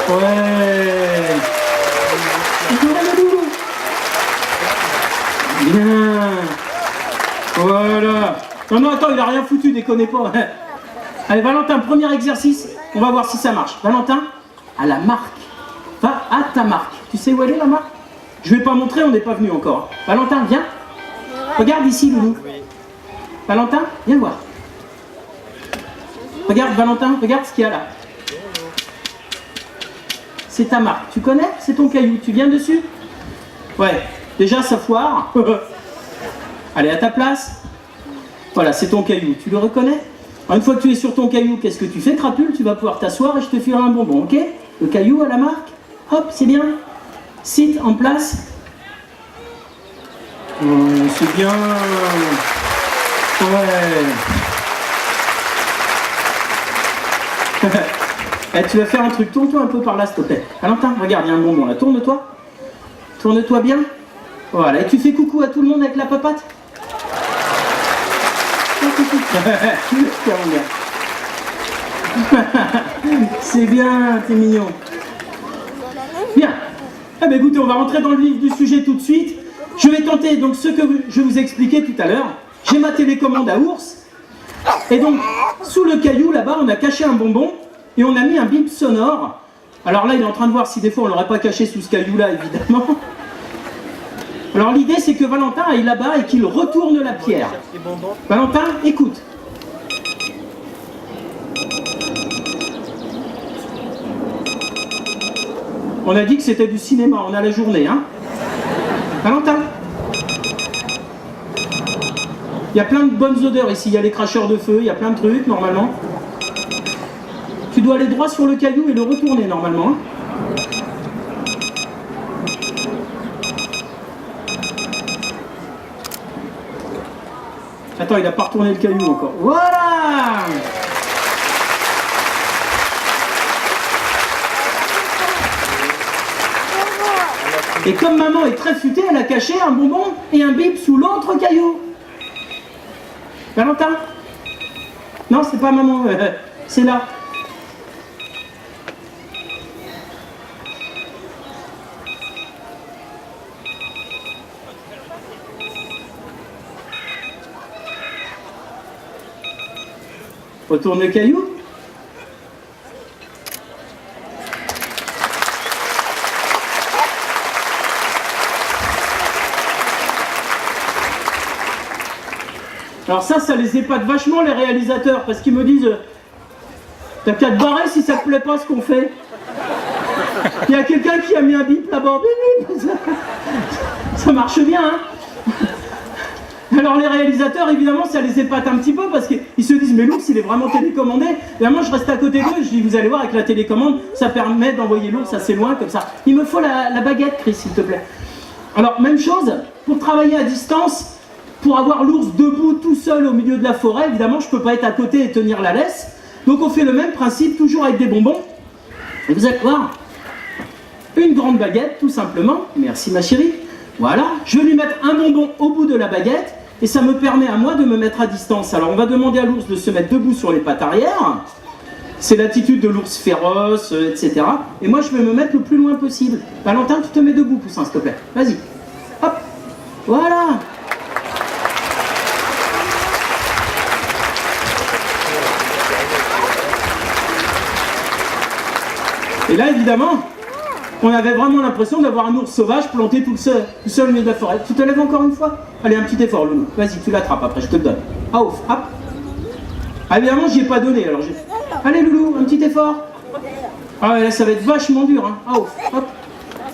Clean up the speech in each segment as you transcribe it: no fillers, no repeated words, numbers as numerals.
Ouais. Bien. Voilà. Non, non, attends, il a rien foutu, déconnez pas. Allez, Valentin, premier exercice. On va voir si ça marche. Valentin, à la marque. Va à ta marque. Tu sais où elle est, la marque? Je vais pas montrer, on n'est pas venu encore. Valentin, viens. Regarde ici, Loulou. Valentin, viens voir. Regarde, Valentin, regarde ce qu'il y a là. C'est ta marque. Tu connais? C'est ton caillou. Tu viens dessus? Ouais. Déjà, ça foire. Allez, à ta place. Voilà, c'est ton caillou. Tu le reconnais? Alors, une fois que tu es sur ton caillou, qu'est-ce que tu fais, Crapule? Tu vas pouvoir t'asseoir et je te filerai un bonbon, ok? Le caillou à la marque. Hop, c'est bien. Sit en place. Oh, c'est bien. Ouais. Eh, tu vas faire un truc. Tourne-toi un peu par là, s'il te plaît. Valentin, regarde, il y a un bonbon là. Tourne-toi. Tourne-toi bien. Voilà. Et tu fais coucou à tout le monde avec la papate. C'est bien, t'es mignon. Bien. Eh bien écoutez, on va rentrer dans le vif du sujet tout de suite. Je vais tenter donc ce que je vous expliquais tout à l'heure. J'ai ma télécommande à ours. Et donc, sous le caillou, là-bas, on a caché un bonbon et on a mis un bip sonore. Alors là, il est en train de voir si des fois on ne l'aurait pas caché sous ce caillou-là, évidemment. Alors l'idée, c'est que Valentin aille là-bas et qu'il retourne la pierre. Valentin, écoute. On a dit que c'était du cinéma, on a la journée, hein. Valentin. Il y a plein de bonnes odeurs ici, il y a les cracheurs de feu, il y a plein de trucs, normalement. Tu dois aller droit sur le caillou et le retourner, normalement. Hein. Attends, il n'a pas retourné le caillou encore. Voilà! Et comme maman est très futée, elle a caché un bonbon et un bip sous l'autre caillou. Valentin? Non, c'est pas maman, c'est là. Retourne le caillou. Alors ça les épate vachement les réalisateurs, parce qu'ils me disent t'as qu'à te barrer si ça te plaît pas ce qu'on fait. Il y a quelqu'un qui a mis un bip là-bas, ça marche bien, hein. Alors les réalisateurs, évidemment, ça les épate un petit peu, parce qu'ils se disent mais l'ours il est vraiment télécommandé. Et moi je reste à côté d'eux, je dis vous allez voir avec la télécommande, ça permet d'envoyer l'ours assez loin comme ça. Il me faut la baguette, Chris, s'il te plaît. Alors même chose, pour travailler à distance, pour avoir l'ours debout tout seul au milieu de la forêt, évidemment, je ne peux pas être à côté et tenir la laisse. Donc on fait le même principe, toujours avec des bonbons. Et vous allez voir, une grande baguette, tout simplement. Merci ma chérie. Voilà, je vais lui mettre un bonbon au bout de la baguette, et ça me permet à moi de me mettre à distance. Alors on va demander à l'ours de se mettre debout sur les pattes arrière. C'est l'attitude de l'ours féroce, etc. Et moi, je vais me mettre le plus loin possible. Valentin, tu te mets debout, poussin, s'il te plaît. Vas-y. Hop. Voilà. Et là, évidemment, on avait vraiment l'impression d'avoir un ours sauvage planté tout seul au milieu de la forêt. Tu te lèves encore une fois? Allez, un petit effort, Loulou. Vas-y, tu l'attrapes après, je te le donne. Ah, ouf, hop. Ah, évidemment, j'y ai pas donné, alors j'ai... Allez, Loulou, un petit effort. Ah, ouais, là, ça va être vachement dur, hein. Ah, ouf, hop.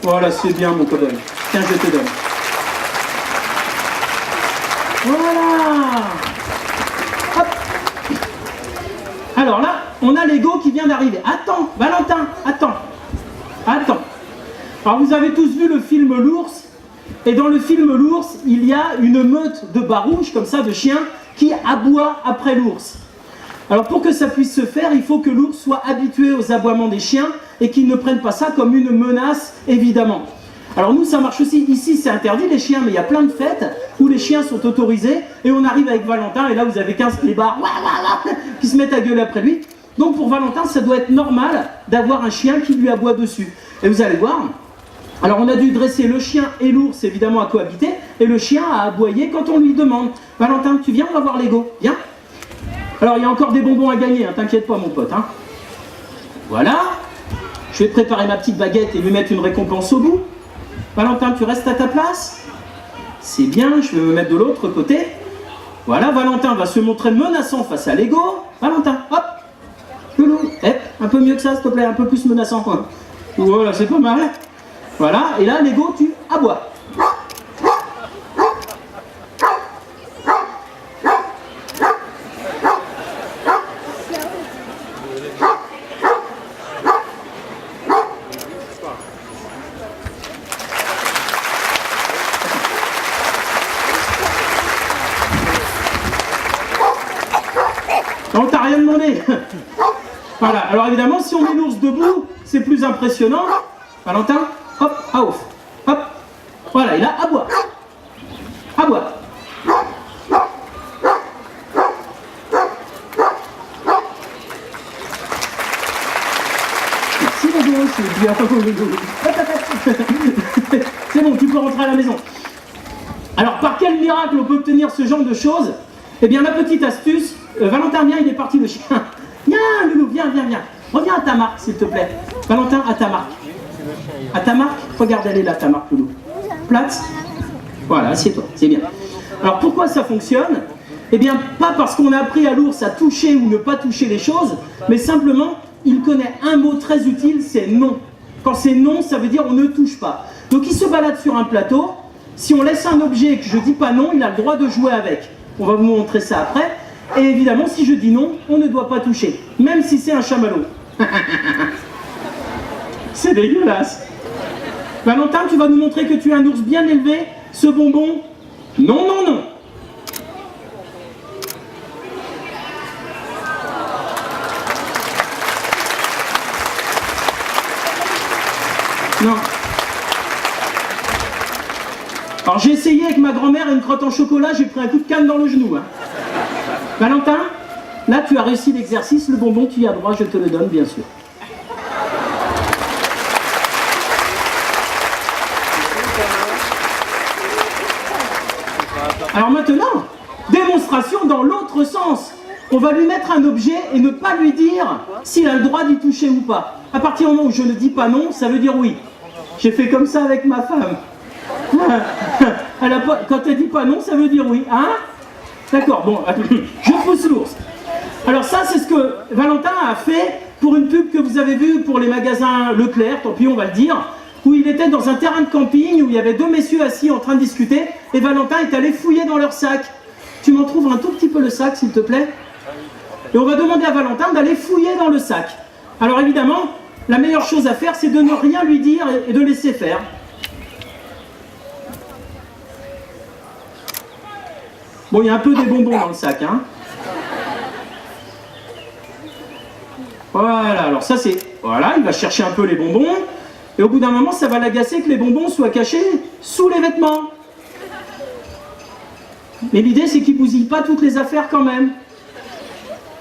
Voilà, c'est bien, mon copain. Tiens, je te donne. Voilà. Hop. Alors là, on a l'ego qui vient d'arriver. Attends, Valentin, attends. Attends. Alors vous avez tous vu le film L'Ours. Et dans le film L'Ours, il y a une meute de barouches, comme ça, de chiens, qui aboient après l'ours. Alors pour que ça puisse se faire, il faut que l'ours soit habitué aux aboiements des chiens et qu'il ne prenne pas ça comme une menace, évidemment. Alors nous, ça marche aussi. Ici, c'est interdit les chiens, mais il y a plein de fêtes où les chiens sont autorisés. Et on arrive avec Valentin, et là, vous avez 15 clébards qui se mettent à gueuler après lui. Donc pour Valentin, ça doit être normal d'avoir un chien qui lui aboie dessus. Et vous allez voir, alors on a dû dresser le chien et l'ours évidemment à cohabiter, et le chien a aboyé quand on lui demande. Valentin, tu viens, on va voir Lego, viens. Alors il y a encore des bonbons à gagner, hein, t'inquiète pas mon pote. Hein. Voilà, je vais préparer ma petite baguette et lui mettre une récompense au bout. Valentin, tu restes à ta place? C'est bien, je vais me mettre de l'autre côté. Voilà, Valentin va se montrer menaçant face à Lego. Valentin, hop, loulou, un peu mieux que ça s'il te plaît, un peu plus menaçant quoi. Voilà, c'est pas mal. Voilà, et là Lego, tu aboies. Non, t'as rien demandé. Voilà, alors évidemment, si on met l'ours debout, c'est plus impressionnant. Valentin, hop, à ouf, hop. Voilà, et là, aboie. Aboie. Merci Lego, c'est bien. C'est bon, tu peux rentrer à la maison. Alors, par quel miracle on peut obtenir ce genre de choses? Eh bien, la petite astuce, Valentin, viens, il est parti le chien. Viens, Loulou, viens. Reviens à ta marque, s'il te plaît. Valentin, à ta marque. À ta marque, regarde, elle est là, ta marque, Loulou. Place. Voilà, assieds-toi, c'est bien. Alors, pourquoi ça fonctionne? Eh bien, pas parce qu'on a appris à l'ours à toucher ou ne pas toucher les choses, mais simplement, il connaît un mot très utile, c'est non. Quand c'est non, ça veut dire on ne touche pas. Donc, il se balade sur un plateau. Si on laisse un objet et que je dis pas non, il a le droit de jouer avec. On va vous montrer ça après. Et évidemment, si je dis non, on ne doit pas toucher. Même si c'est un chamallow. C'est dégueulasse. Valentin, tu vas nous montrer que tu es un ours bien élevé. Ce bonbon, non, non, non. Non. Alors j'ai essayé avec ma grand-mère une crotte en chocolat, j'ai pris un coup de canne dans le genou. Hein. Valentin, là tu as réussi l'exercice, le bonbon tu y as droit, je te le donne bien sûr. Alors maintenant, démonstration dans l'autre sens. On va lui mettre un objet et ne pas lui dire s'il a le droit d'y toucher ou pas. À partir du moment où je ne dis pas non, ça veut dire oui. J'ai fait comme ça avec ma femme. Quand elle dit pas non, ça veut dire oui. Hein? D'accord, bon, je pousse l'ours. Alors ça, c'est ce que Valentin a fait pour une pub que vous avez vue pour les magasins Leclerc, tant pis, on va le dire, où il était dans un terrain de camping, où il y avait deux messieurs assis en train de discuter, et Valentin est allé fouiller dans leur sac. Tu m'en trouves un tout petit peu le sac, s'il te plaît? Et on va demander à Valentin d'aller fouiller dans le sac. Alors évidemment, la meilleure chose à faire, c'est de ne rien lui dire et de laisser faire. Bon, il y a un peu des bonbons dans le sac, hein. Voilà, alors ça c'est... Voilà, il va chercher un peu les bonbons. Et au bout d'un moment, ça va l'agacer que les bonbons soient cachés sous les vêtements. Mais l'idée, c'est qu'il ne bousille pas toutes les affaires quand même.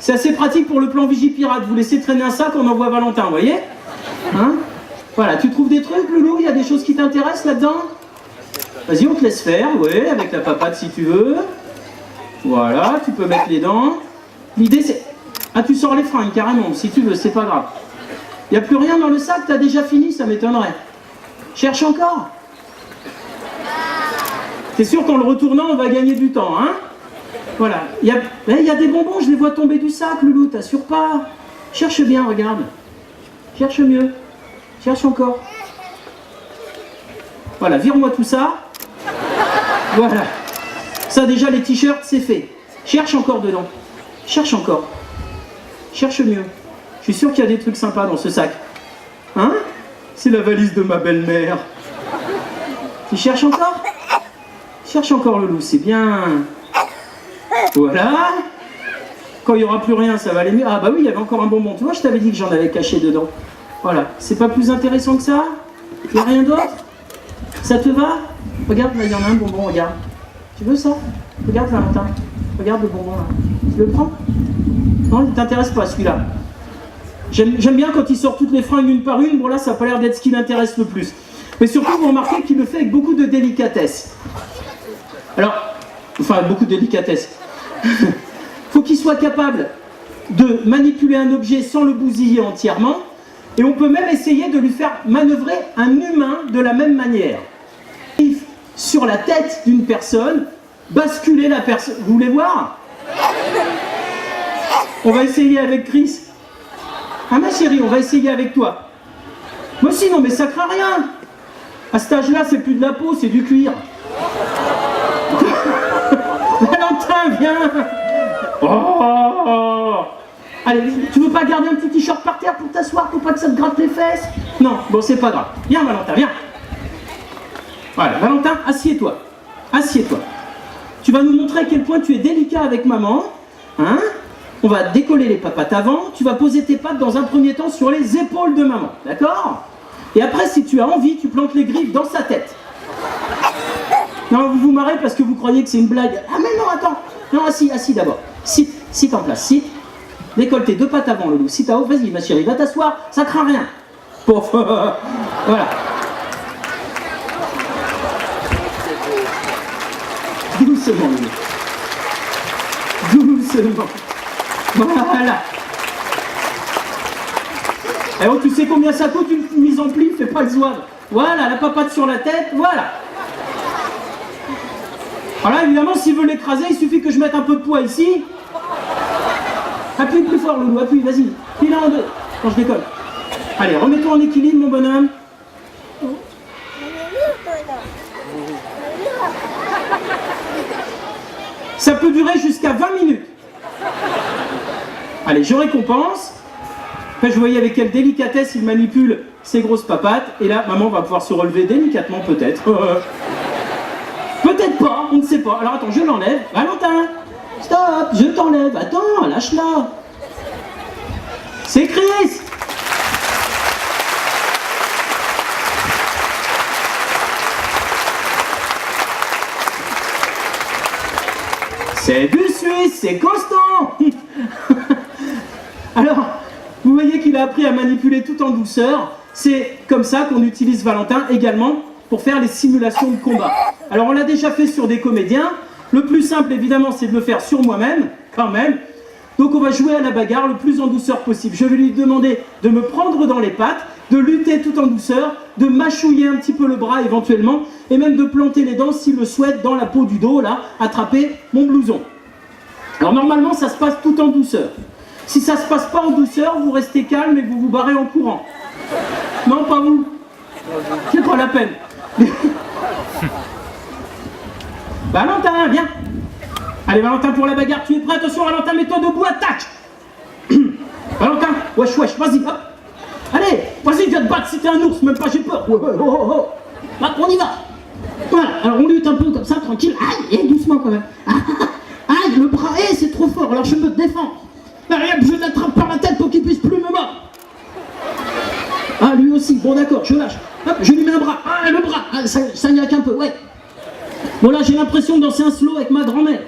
C'est assez pratique pour le plan Vigipirate. Vous laissez traîner un sac, on envoie Valentin, vous voyez? Hein? Voilà, tu trouves des trucs, Loulou? Il y a des choses qui t'intéressent là-dedans? Vas-y, on te laisse faire, ouais, avec la papate si tu veux. Voilà, tu peux mettre les dents. L'idée, c'est... Ah, tu sors les fringues, carrément, si tu veux, c'est pas grave. Il n'y a plus rien dans le sac, t'as déjà fini, ça m'étonnerait. Cherche encore. T'es sûr qu'en le retournant, on va gagner du temps, hein? Voilà. Il y a des bonbons, je les vois tomber du sac, Loulou, t'assures pas? Cherche bien, regarde. Cherche mieux. Cherche encore. Voilà, vire-moi tout ça. Voilà. Ça, déjà, les t-shirts, c'est fait. Cherche encore dedans. Cherche encore. Cherche mieux. Je suis sûr qu'il y a des trucs sympas dans ce sac. Hein? C'est la valise de ma belle-mère. Tu cherches encore? Cherche encore, Loulou, c'est bien. Voilà. Quand il n'y aura plus rien, ça va aller mieux. Ah bah oui, il y avait encore un bonbon. Tu vois, je t'avais dit que j'en avais caché dedans. Voilà. C'est pas plus intéressant que ça? Il n'y a rien d'autre? Ça te va? Regarde, là, il y en a un bonbon, regarde. Tu veux ça? Regarde, Valentin. Regarde le bonbon, là. Tu le prends? Non, il ne t'intéresse pas, celui-là. J'aime bien quand il sort toutes les fringues une par une. Bon là, ça n'a pas l'air d'être ce qui l'intéresse le plus. Mais surtout, vous remarquez qu'il le fait avec beaucoup de délicatesse. Alors, enfin, beaucoup de délicatesse. Faut qu'il soit capable de manipuler un objet sans le bousiller entièrement. Et on peut même essayer de lui faire manœuvrer un humain de la même manière. Sur la tête d'une personne, basculer la personne. Vous voulez voir? On va essayer avec Chris. Ah ma chérie, on va essayer avec toi. Moi aussi, non mais ça craint rien. À cet âge-là, c'est plus de la peau, c'est du cuir. Valentin, viens. Oh. Allez, tu veux pas garder un petit t-shirt par terre pour t'asseoir, pour pas que ça te gratte les fesses? Non, bon, c'est pas grave. Viens, Valentin, viens. Voilà, Valentin, assieds-toi. Assieds-toi. Tu vas nous montrer à quel point tu es délicat avec maman. Hein? On va décoller les papates avant. Tu vas poser tes pattes dans un premier temps sur les épaules de maman. D'accord? Et après, si tu as envie, tu plantes les griffes dans sa tête. Non, vous vous marrez parce que vous croyez que c'est une blague. Ah mais non, attends. Non, assis d'abord. Sit en place, sit. Décolle tes deux pattes avant, Loulou. Sit à haut, vas-y, ma chérie, va t'asseoir, ça craint rien. Pouf, voilà. Doucement, Loulou. Doucement. Voilà. Et oh, tu sais combien ça coûte une mise en pli? Fais pas le zouave. Voilà, la papate sur la tête, voilà. Voilà, évidemment, s'il veut l'écraser, il suffit que je mette un peu de poids ici. Appuie plus fort, Loulou, appuie, vas-y. Plie-la en deux, quand je décolle. Allez, remets-toi en équilibre, mon bonhomme. Ça peut durer jusqu'à 20 minutes. Allez, je récompense. Après, je voyais avec quelle délicatesse il manipule ses grosses papates. Et là, maman va pouvoir se relever délicatement, peut-être. Peut-être pas, on ne sait pas. Alors attends, je l'enlève. Valentin, stop, je t'enlève. Attends, lâche-la. C'est Chris. C'est du Suisse, c'est costaud. Alors, vous voyez qu'il a appris à manipuler tout en douceur. C'est comme ça qu'on utilise Valentin également pour faire les simulations de combat. Alors on l'a déjà fait sur des comédiens. Le plus simple évidemment c'est de le faire sur moi-même, quand même. Donc on va jouer à la bagarre le plus en douceur possible. Je vais lui demander de me prendre dans les pattes, de lutter tout en douceur, de mâchouiller un petit peu le bras éventuellement, et même de planter les dents s'il le souhaite dans la peau du dos, là, attraper mon blouson. Alors normalement ça se passe tout en douceur. Si ça se passe pas en douceur, vous restez calme et vous vous barrez en courant. Non, pas vous. C'est pas la peine. Valentin, viens. Allez, Valentin, pour la bagarre, tu es prêt? Attention, Valentin, mets-toi debout, attaque. Valentin, wesh, vas-y, hop. Allez, vas-y, viens te battre si t'es un ours, même pas j'ai peur. Oh. Là, on y va. Voilà, alors on lutte un peu comme ça, tranquille. Aïe, et doucement quand même. Aïe, le bras, c'est trop fort, alors je me défends. Allez, hop, je l'attrape par la tête pour qu'il puisse plus me mordre. Ah, lui aussi, bon d'accord, je lâche. Hop, je lui mets un bras. Ah, le bras, ça n'y a qu'un peu, ouais. Bon là, j'ai l'impression de danser un slow avec ma grand-mère.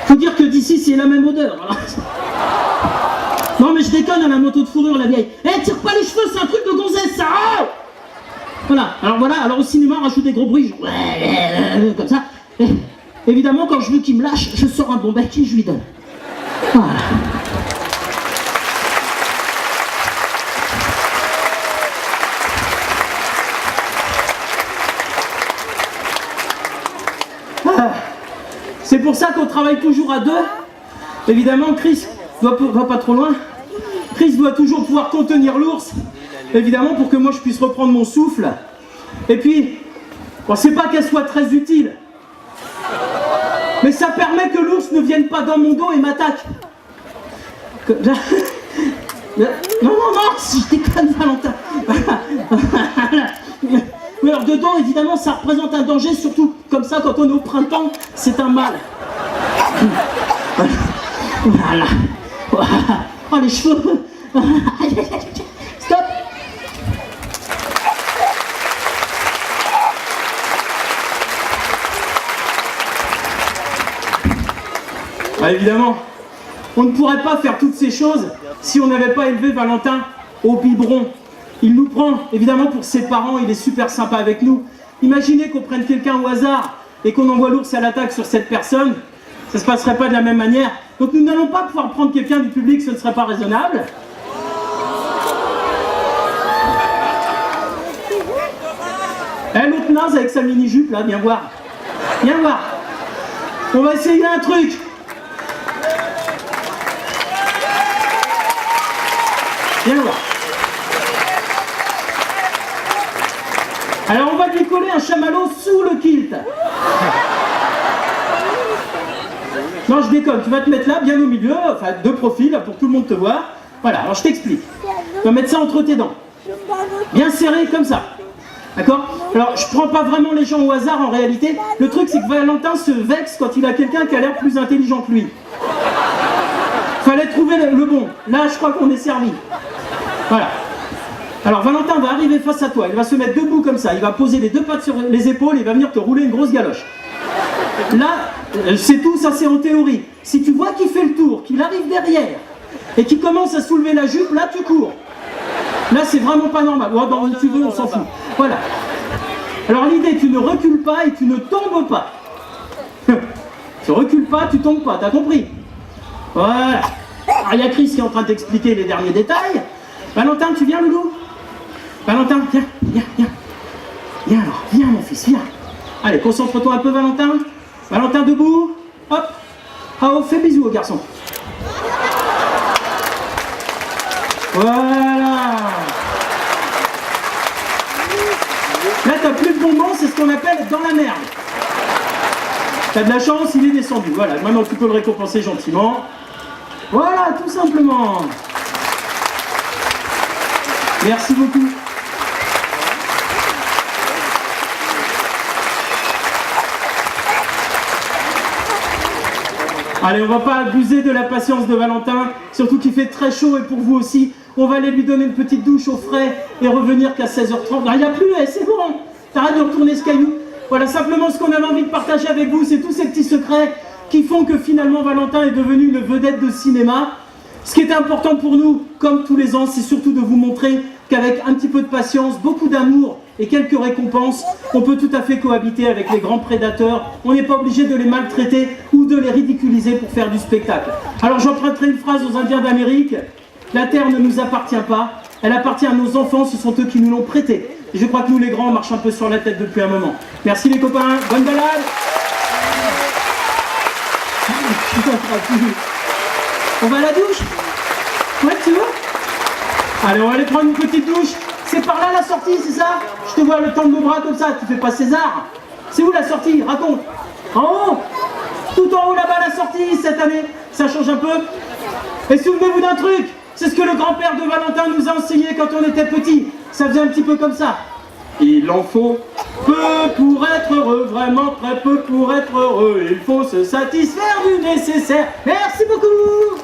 Faut dire que d'ici, c'est la même odeur. Alors. Non mais je déconne à la moto de fourrure, la vieille. Eh, tire pas les cheveux, c'est un truc de gonzesse, ça. Voilà, alors au cinéma, on rajoute des gros bruits, genre, comme ça. Et, évidemment, quand je veux qu'il me lâche, je sors un bon bec et je lui donne. Voilà. C'est pour ça qu'on travaille toujours à deux. Évidemment, Chris va pas trop loin. Chris doit toujours pouvoir contenir l'ours. Évidemment, pour que moi je puisse reprendre mon souffle. Et puis, bon, c'est pas qu'elle soit très utile. Mais ça permet que l'ours ne vienne pas dans mon dos et m'attaque. Non, si je déconne, Valentin. Mais alors dedans, évidemment, ça représente un danger, surtout comme ça, quand on est au printemps, c'est un mal. Voilà. Oh, les cheveux. Stop. Ah, évidemment, On ne pourrait pas faire toutes ces choses si on n'avait pas élevé Valentin au biberon. Il nous prend, évidemment pour ses parents, il est super sympa avec nous. Imaginez qu'on prenne quelqu'un au hasard et qu'on envoie l'ours à l'attaque sur cette personne, ça ne se passerait pas de la même manière. Donc nous n'allons pas pouvoir prendre quelqu'un du public, ce ne serait pas raisonnable. L'autre naze avec sa mini-jupe là, viens voir. Viens voir. On va essayer un truc. Viens voir. Alors on va lui coller un chamallow sous le kilt. Non, je déconne, tu vas te mettre là, bien au milieu, enfin de profil, pour que tout le monde te voit. Voilà, alors je t'explique. Tu vas mettre ça entre tes dents. Bien serré, comme ça. D'accord? Alors, je prends pas vraiment les gens au hasard en réalité. Le truc, c'est que Valentin se vexe quand il a quelqu'un qui a l'air plus intelligent que lui. Fallait trouver le bon. Là, je crois qu'on est servi. Voilà. Alors, Valentin va arriver face à toi. Il va se mettre debout comme ça. Il va poser les deux pattes sur les épaules. Il va venir te rouler une grosse galoche. Là, c'est tout, ça c'est en théorie. Si tu vois qu'il fait le tour, qu'il arrive derrière et qu'il commence à soulever la jupe, là tu cours. Là c'est vraiment pas normal. Ouais, dans où tu veux, on s'en fout. Voilà. Alors l'idée, tu ne recules pas et tu ne tombes pas. Tu recules pas, tu tombes pas, t'as compris? Voilà. Alors il y a Chris qui est en train de t'expliquer les derniers détails. Valentin, tu viens, loulou? Valentin, viens, viens, viens. Viens alors, viens mon fils, viens. Allez, concentre-toi un peu, Valentin. Valentin, debout. Hop. Ah, oh, fais bisous au garçon. Voilà. Là, t'as plus de bonbons, c'est ce qu'on appelle dans la merde. T'as de la chance, il est descendu. Voilà, maintenant tu peux le récompenser gentiment. Voilà, tout simplement. Merci beaucoup. Allez, on va pas abuser de la patience de Valentin, surtout qu'il fait très chaud et pour vous aussi. On va aller lui donner une petite douche au frais et revenir qu'à 16h30. Non, il n'y a plus, c'est bon, t'arrêtes de retourner ce caillou. Voilà, simplement ce qu'on avait envie de partager avec vous, c'est tous ces petits secrets qui font que finalement Valentin est devenu une vedette de cinéma. Ce qui est important pour nous, comme tous les ans, c'est surtout de vous montrer qu'avec un petit peu de patience, beaucoup d'amour et quelques récompenses, on peut tout à fait cohabiter avec les grands prédateurs. On n'est pas obligé de les maltraiter ou de les ridiculiser pour faire du spectacle. Alors j'emprunterai une phrase aux Indiens d'Amérique. La terre ne nous appartient pas, elle appartient à nos enfants, ce sont eux qui nous l'ont prêtée. Et je crois que nous les grands, on marche un peu sur la tête depuis un moment. Merci les copains, bonne balade. On va à la douche? Ouais, tu veux? Allez, on va aller prendre une petite douche. C'est par là la sortie, c'est ça? Je te vois le temps de nos bras comme ça, tu fais pas César. C'est où la sortie? Raconte. En haut? Tout en haut là-bas la sortie cette année. Ça change un peu. Et souvenez-vous d'un truc, c'est ce que le grand-père de Valentin nous a enseigné quand on était petit. Ça faisait un petit peu comme ça. Il en faut peu pour être heureux, vraiment très peu pour être heureux. Il faut se satisfaire du nécessaire. Merci beaucoup.